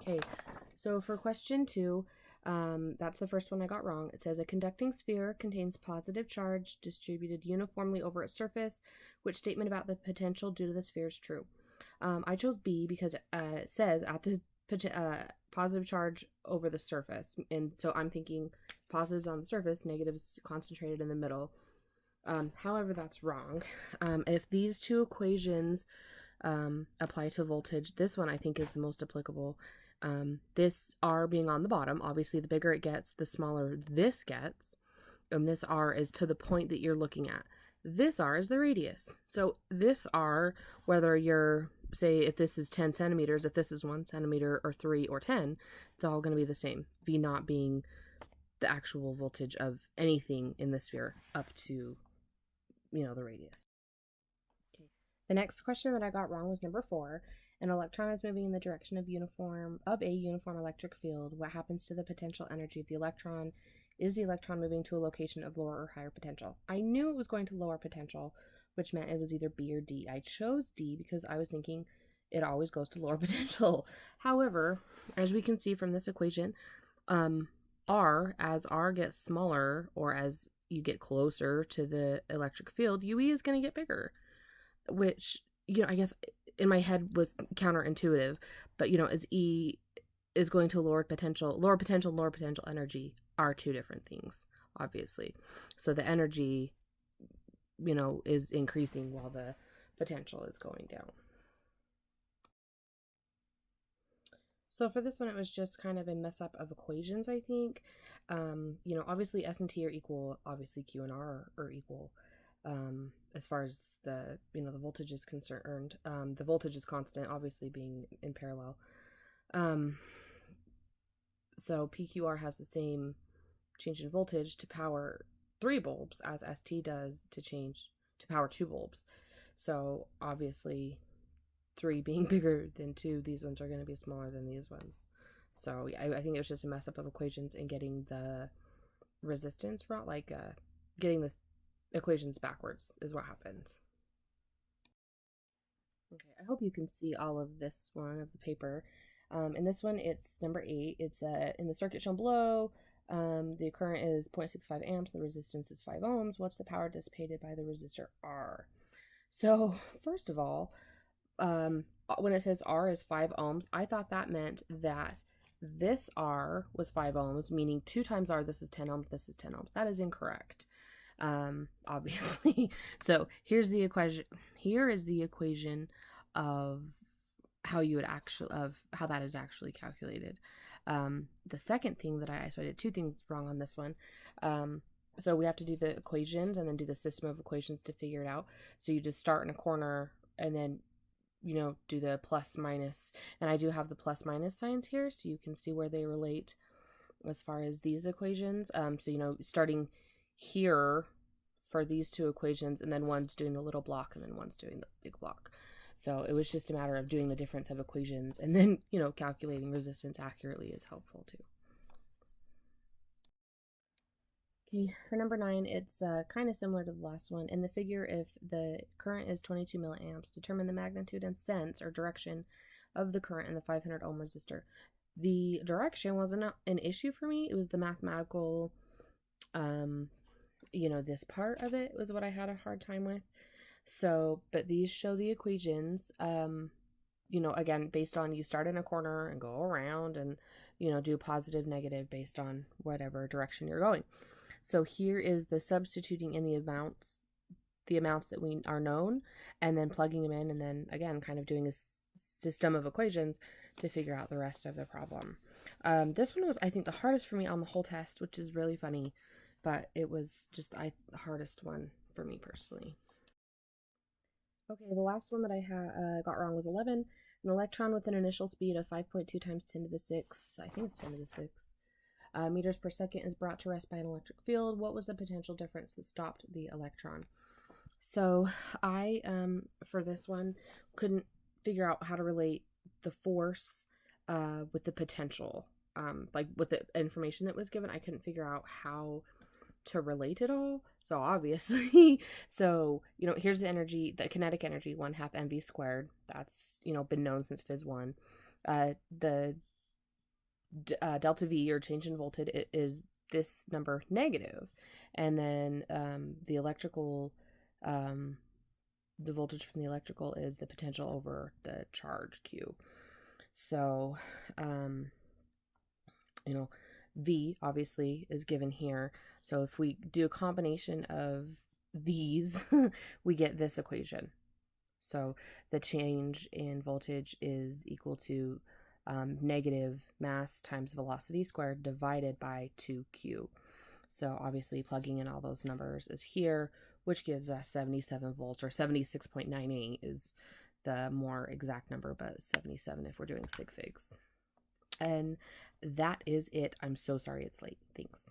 Okay, so for question 2, that's the first one I got wrong. It says a conducting sphere contains positive charge distributed uniformly over its surface. Which statement about the potential due to the sphere is true? I chose B because it says at the positive charge over the surface. And so I'm thinking positives on the surface, negatives concentrated in the middle. However, that's wrong. If these two equations apply to voltage, this one I think is the most applicable. This R being on the bottom, obviously the bigger it gets, the smaller this gets. And this R is to the point that you're looking at. This R is the radius. So this R, whether you're, say, if this is 10 centimeters, if this is 1 centimeter or 3 or 10, it's all going to be the same. V naught being the actual voltage of anything in the sphere up to, the radius. Okay. The next question that I got wrong was number 4. An electron is moving in the direction of a uniform electric field. What happens to the potential energy of the electron? Is the electron moving to a location of lower or higher potential? I knew it was going to lower potential, which meant it was either B or D. I chose D because I was thinking it always goes to lower potential. However, as we can see from this equation, as R gets smaller, or as you get closer to the electric field, UE is going to get bigger, which, I guess in my head was counterintuitive, but as E is going to lower potential and lower potential energy are two different things, obviously. So the energy, is increasing while the potential is going down. So for this one, it was just kind of a mess up of equations, I think. Obviously S and T are equal. Obviously Q and R are equal. As far as the voltage is concerned, the voltage is constant, obviously being in parallel. So PQR has the same change in voltage to power 3 bulbs as ST does to power 2 bulbs. So obviously 3 being bigger than 2, these ones are going to be smaller than these ones. So I think it was just a mess up of equations and getting the resistance wrong, getting the equations backwards is what happened. Okay, I hope you can see all of this one of the paper. In this one, it's number 8. It's in the circuit shown below. The current is 0.65 amps. The resistance is 5 ohms. What's the power dissipated by the resistor R? So first of all, when it says R is 5 ohms, I thought that meant that this R was 5 ohms, meaning 2 times R, this is 10 ohms, this is 10 ohms. That is incorrect, obviously. So here is the equation of how that is actually calculated. The second thing so I did 2 things wrong on this one. So we have to do the equations and then do the system of equations to figure it out. So you just start in a corner and then do the plus minus, and I do have the plus minus signs here so you can see where they relate as far as these equations. So starting here for these 2 equations, and then one's doing the little block and then one's doing the big block. So it was just a matter of doing the difference of equations, and then calculating resistance accurately is helpful too. Okay, for number 9, it's kind of similar to the last one. In the figure, if the current is 22 milliamps, determine the magnitude and sense or direction of the current in the 500 ohm resistor. The direction wasn't an issue for me. It was the mathematical, this part of it was what I had a hard time with. So, but these show the equations, again, based on you start in a corner and go around and, do positive, negative based on whatever direction you're going. So here is the substituting in the amounts that we are known, and then plugging them in, and then again kind of doing a system of equations to figure out the rest of the problem. This one was, I think, the hardest for me on the whole test, which is really funny, but it was just the hardest one for me personally. Okay, the last one that I got wrong was 11. An electron with an initial speed of 5.2 times 10 to the 6, I think it's 10 to the 6, meters per second is brought to rest by an electric field. What was the potential difference that stopped the electron? So I, for this one, couldn't figure out how to relate the force with the potential. With the information that was given, I couldn't figure out how to relate it all. So obviously, here's the energy, the kinetic energy, 1/2 mv squared. That's, been known since Phys 1. The delta V, or change in voltage, it is this number negative. And then the electrical, the voltage from the electrical is the potential over the charge Q. So, you know, V obviously is given here. So if we do a combination of these, we get this equation. So the change in voltage is equal to negative mass times velocity squared divided by 2Q. So obviously plugging in all those numbers is here, which gives us 77 volts, or 76.98 is the more exact number, but 77 if we're doing sig figs. And that is it. I'm so sorry it's late. Thanks.